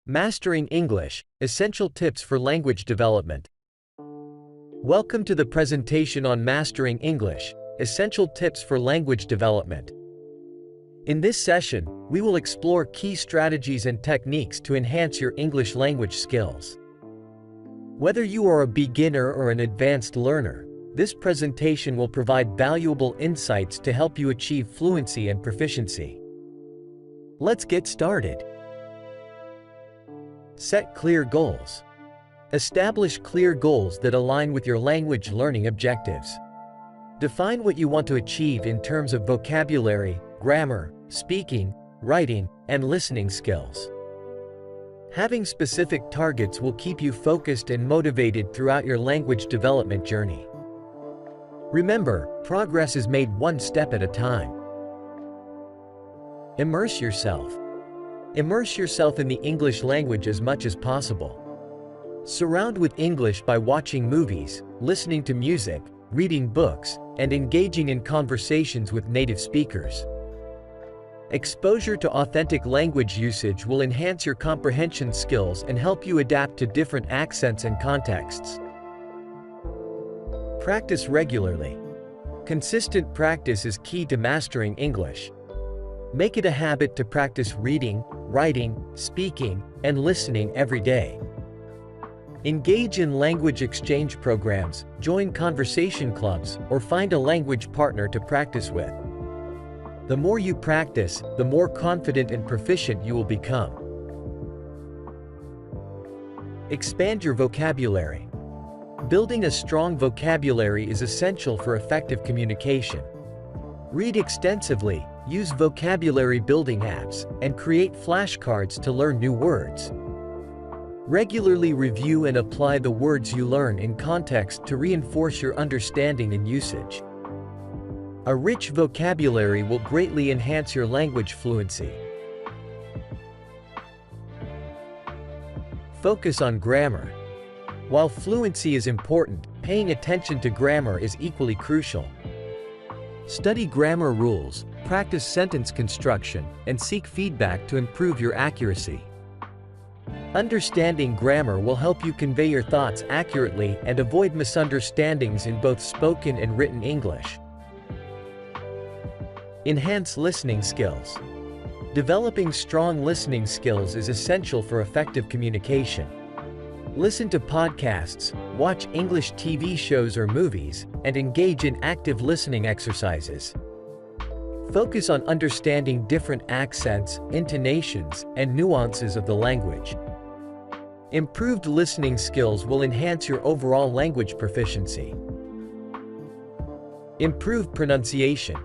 Mastering English, Essential Tips for Language Development. Welcome to the presentation on Mastering English, Essential Tips for Language Development. In this session, we will explore key strategies and techniques to enhance your English language skills. Whether you are a beginner or an advanced learner, this presentation will provide valuable insights to help you achieve fluency and proficiency. Let's get started. Set clear goals. Establish clear goals that align with your language learning objectives. Define what you want to achieve in terms of vocabulary, grammar, speaking, writing, and listening skills. Having specific targets will keep you focused and motivated throughout your language development journey. Remember, progress is made one step at a time. Immerse yourself. Immerse yourself in the English language as much as possible. Surround with English by watching movies, listening to music, reading books, and engaging in conversations with native speakers. Exposure to authentic language usage will enhance your comprehension skills and help you adapt to different accents and contexts. Practice regularly. Consistent practice is key to mastering English. Make it a habit to practice reading, writing, speaking, and listening every day. Engage in language exchange programs, join conversation clubs, or find a language partner to practice with. The more you practice, the more confident and proficient you will become. Expand your vocabulary. Building a strong vocabulary is essential for effective communication. Read extensively, use vocabulary building apps, and create flashcards to learn new words. Regularly review and apply the words you learn in context to reinforce your understanding and usage. A rich vocabulary will greatly enhance your language fluency. Focus on grammar. While fluency is important, paying attention to grammar is equally crucial. Study grammar rules, practice sentence construction, and seek feedback to improve your accuracy. Understanding grammar will help you convey your thoughts accurately and avoid misunderstandings in both spoken and written English. Enhance listening skills. Developing strong listening skills is essential for effective communication. Listen to podcasts, watch English TV shows or movies, and engage in active listening exercises. Focus on understanding different accents, intonations, and nuances of the language. Improved listening skills will enhance your overall language proficiency. Improve pronunciation.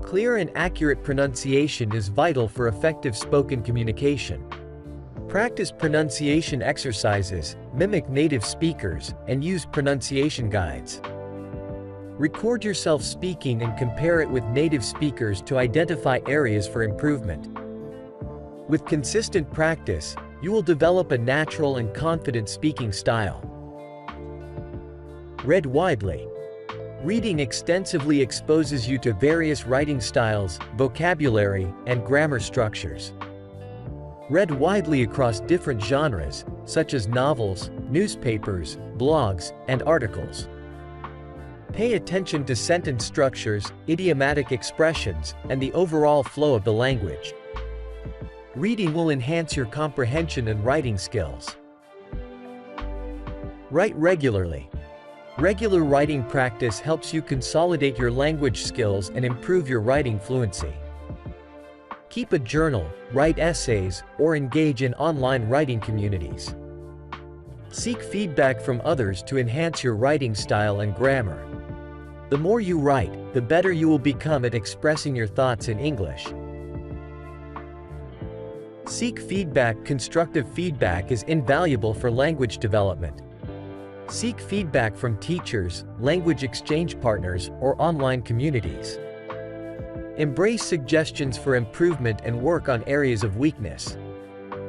Clear and accurate pronunciation is vital for effective spoken communication. Practice pronunciation exercises, mimic native speakers, and use pronunciation guides. Record yourself speaking and compare it with native speakers to identify areas for improvement. With consistent practice, you will develop a natural and confident speaking style. Read widely. Reading extensively exposes you to various writing styles, vocabulary, and grammar structures. Read widely across different genres, such as novels, newspapers, blogs, and articles. Pay attention to sentence structures, idiomatic expressions, and the overall flow of the language. Reading will enhance your comprehension and writing skills. Write regularly. Regular writing practice helps you consolidate your language skills and improve your writing fluency. Keep a journal, write essays, or engage in online writing communities. Seek feedback from others to enhance your writing style and grammar. The more you write, the better you will become at expressing your thoughts in English. Seek feedback. Constructive feedback is invaluable for language development. Seek feedback from teachers, language exchange partners, or online communities. Embrace suggestions for improvement and work on areas of weakness.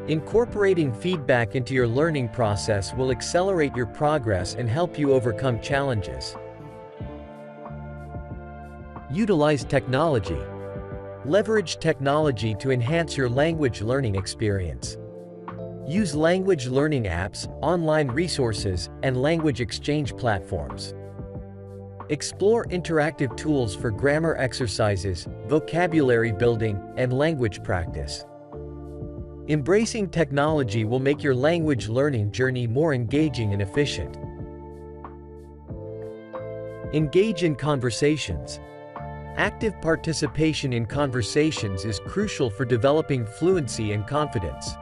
Incorporating feedback into your learning process will accelerate your progress and help you overcome challenges. Utilize technology. Leverage technology to enhance your language learning experience. Use language learning apps, online resources, and language exchange platforms. Explore interactive tools for grammar exercises, vocabulary building, and language practice. Embracing technology will make your language learning journey more engaging and efficient. Engage in conversations. Active participation in conversations is crucial for developing fluency and confidence.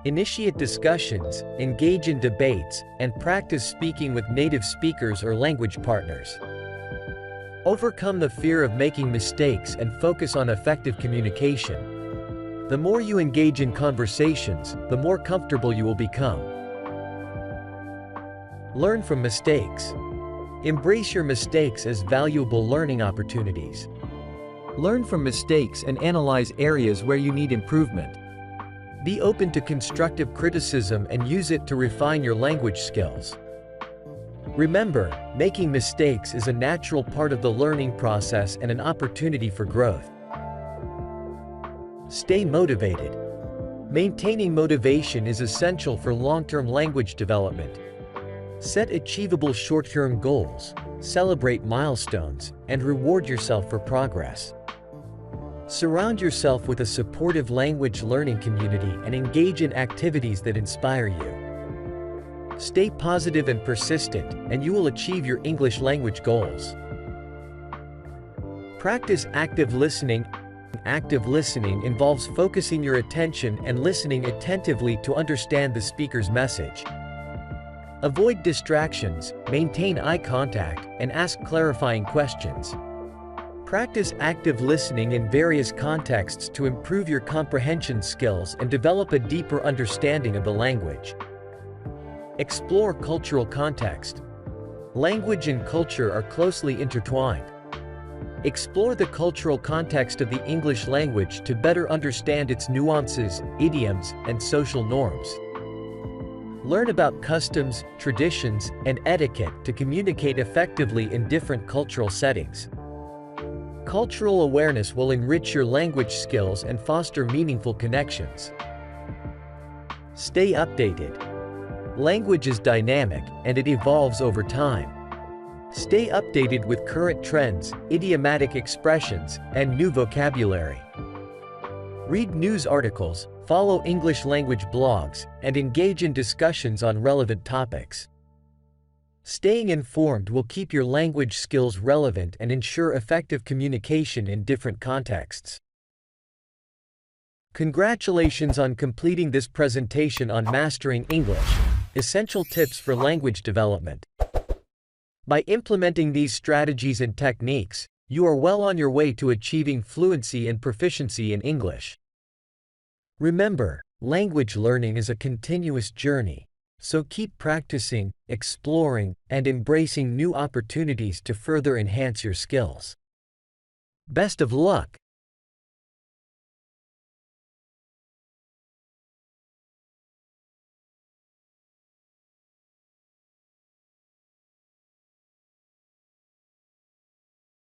Initiate discussions, engage in debates, and practice speaking with native speakers or language partners. Overcome the fear of making mistakes and focus on effective communication. The more you engage in conversations, the more comfortable you will become. Learn from mistakes. Embrace your mistakes as valuable learning opportunities. Learn from mistakes and analyze areas where you need improvement. Be open to constructive criticism and use it to refine your language skills. Remember, making mistakes is a natural part of the learning process and an opportunity for growth. Stay motivated. Maintaining motivation is essential for long-term language development. Set achievable short-term goals, celebrate milestones, and reward yourself for progress. Surround yourself with a supportive language learning community and engage in activities that inspire you. Stay positive and persistent, and you will achieve your English language goals. Practice active listening. Active listening involves focusing your attention and listening attentively to understand the speaker's message. Avoid distractions, maintain eye contact, and ask clarifying questions. Practice active listening in various contexts to improve your comprehension skills and develop a deeper understanding of the language. Explore cultural context. Language and culture are closely intertwined. Explore the cultural context of the English language to better understand its nuances, idioms, and social norms. Learn about customs, traditions, and etiquette to communicate effectively in different cultural settings. Cultural awareness will enrich your language skills and foster meaningful connections. Stay updated. Language is dynamic, and it evolves over time. Stay updated with current trends, idiomatic expressions, and new vocabulary. Read news articles, follow English language blogs, and engage in discussions on relevant topics. Staying informed will keep your language skills relevant and ensure effective communication in different contexts. Congratulations on completing this presentation on Mastering English: Essential Tips for Language Development. By implementing these strategies and techniques, you are well on your way to achieving fluency and proficiency in English. Remember, language learning is a continuous journey. So keep practicing, exploring, and embracing new opportunities to further enhance your skills. Best of luck!